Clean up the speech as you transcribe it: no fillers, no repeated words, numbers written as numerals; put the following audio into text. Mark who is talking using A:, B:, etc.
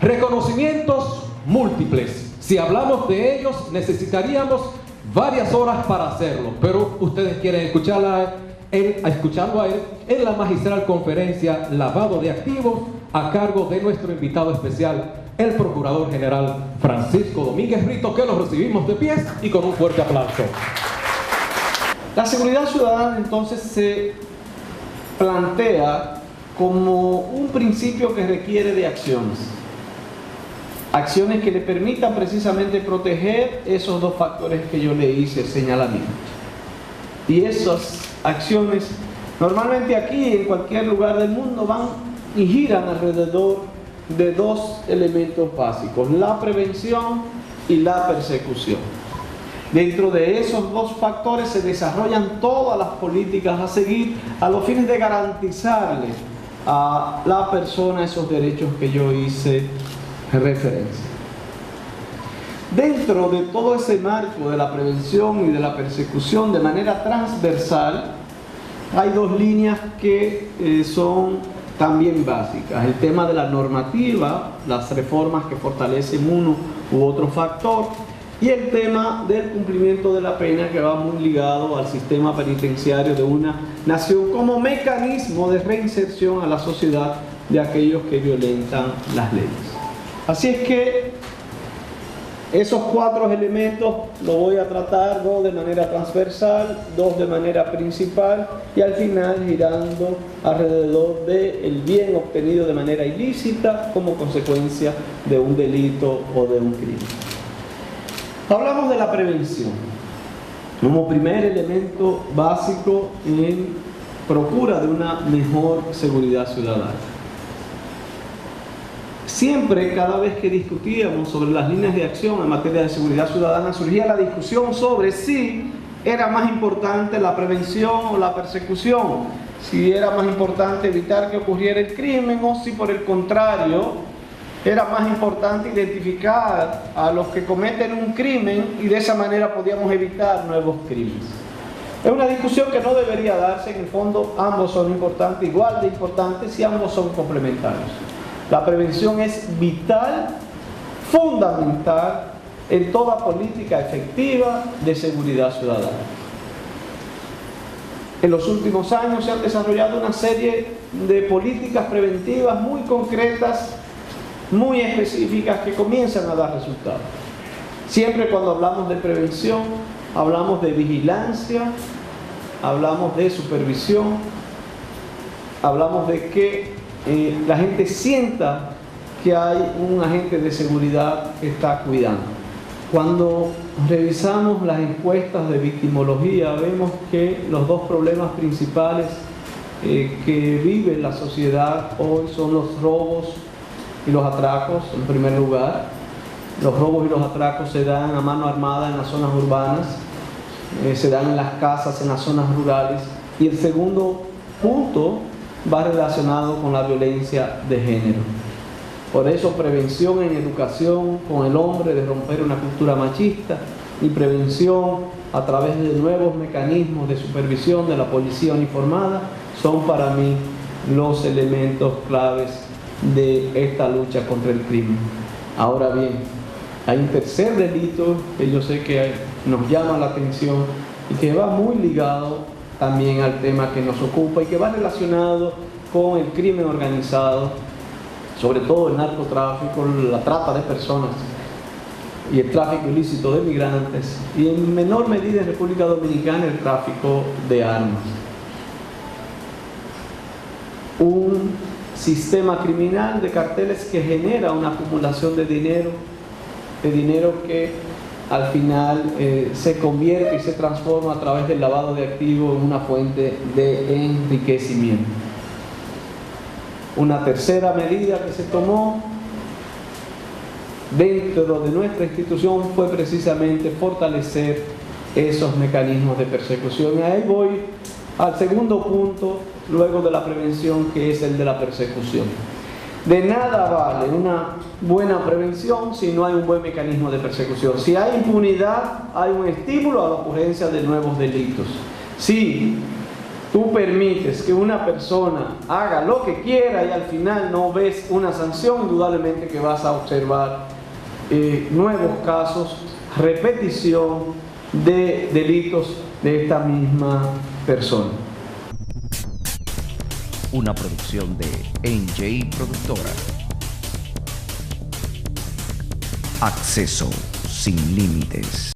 A: Reconocimientos múltiples. Si hablamos de ellos, necesitaríamos varias horas para hacerlo, pero ustedes quieren escucharlo a él en la magistral conferencia Lavado de Activos, a cargo de nuestro invitado especial, el Procurador General Francisco Domínguez Brito, que lo recibimos de pies y con un fuerte aplauso.
B: La seguridad ciudadana entonces se plantea como un principio que requiere de acciones. Acciones que le permitan precisamente proteger esos dos factores que yo le hice señalamiento. Y esas acciones, normalmente aquí en cualquier lugar del mundo, van y giran alrededor de dos elementos básicos: la prevención y la persecución. Dentro de esos dos factores se desarrollan todas las políticas a seguir a los fines de garantizarle a la persona esos derechos que yo hice referencia. Dentro de todo ese marco de la prevención y de la persecución de manera transversal, hay dos líneas que son también básicas: el tema de la normativa, las reformas que fortalecen uno u otro factor, y el tema del cumplimiento de la pena, que va muy ligado al sistema penitenciario de una nación como mecanismo de reinserción a la sociedad de aquellos que violentan las leyes. Así es que esos cuatro elementos los voy a tratar, dos de manera transversal, dos de manera principal, y al final girando alrededor del bien obtenido de manera ilícita como consecuencia de un delito o de un crimen. Hablamos de la prevención como primer elemento básico en procura de una mejor seguridad ciudadana. Siempre, cada vez que discutíamos sobre las líneas de acción en materia de seguridad ciudadana, surgía la discusión sobre si era más importante la prevención o la persecución, si era más importante evitar que ocurriera el crimen o si por el contrario era más importante identificar a los que cometen un crimen y de esa manera podíamos evitar nuevos crímenes. Es una discusión que no debería darse. En el fondo ambos son importantes, igual de importantes, y ambos son complementarios. La prevención es vital, fundamental en toda política efectiva de seguridad ciudadana. En los últimos años se han desarrollado una serie de políticas preventivas muy concretas, muy específicas, que comienzan a dar resultados. Siempre cuando hablamos de prevención, hablamos de vigilancia, hablamos de supervisión, hablamos de que la gente sienta que hay un agente de seguridad que está cuidando. Cuando revisamos las encuestas de victimología, vemos que los dos problemas principales que vive la sociedad hoy son los robos y los atracos. En primer lugar, los robos y los atracos se dan a mano armada en las zonas urbanas, se dan en las casas, en las zonas rurales, y el segundo punto va relacionado con la violencia de género. Por eso, prevención en educación con el hombre, de romper una cultura machista, y prevención a través de nuevos mecanismos de supervisión de la policía uniformada son para mí los elementos claves de esta lucha contra el crimen. Ahora bien, hay un tercer delito que yo sé que nos llama la atención y que va muy ligado también al tema que nos ocupa y que va relacionado con el crimen organizado, sobre todo el narcotráfico, la trata de personas y el tráfico ilícito de migrantes, y en menor medida en República Dominicana el tráfico de armas. Un sistema criminal de carteles que genera una acumulación de dinero que al final se convierte y se transforma a través del lavado de activos en una fuente de enriquecimiento. Una tercera medida que se tomó dentro de nuestra institución fue precisamente fortalecer esos mecanismos de persecución. Y ahí voy al segundo punto, luego de la prevención, que es el de la persecución. De nada vale una buena prevención si no hay un buen mecanismo de persecución. Si hay impunidad, hay un estímulo a la ocurrencia de nuevos delitos. Si tú permites que una persona haga lo que quiera y al final no ves una sanción, indudablemente que vas a observar nuevos casos, repetición de delitos de esta misma persona.
C: Una producción de NJ Productora. Acceso sin límites.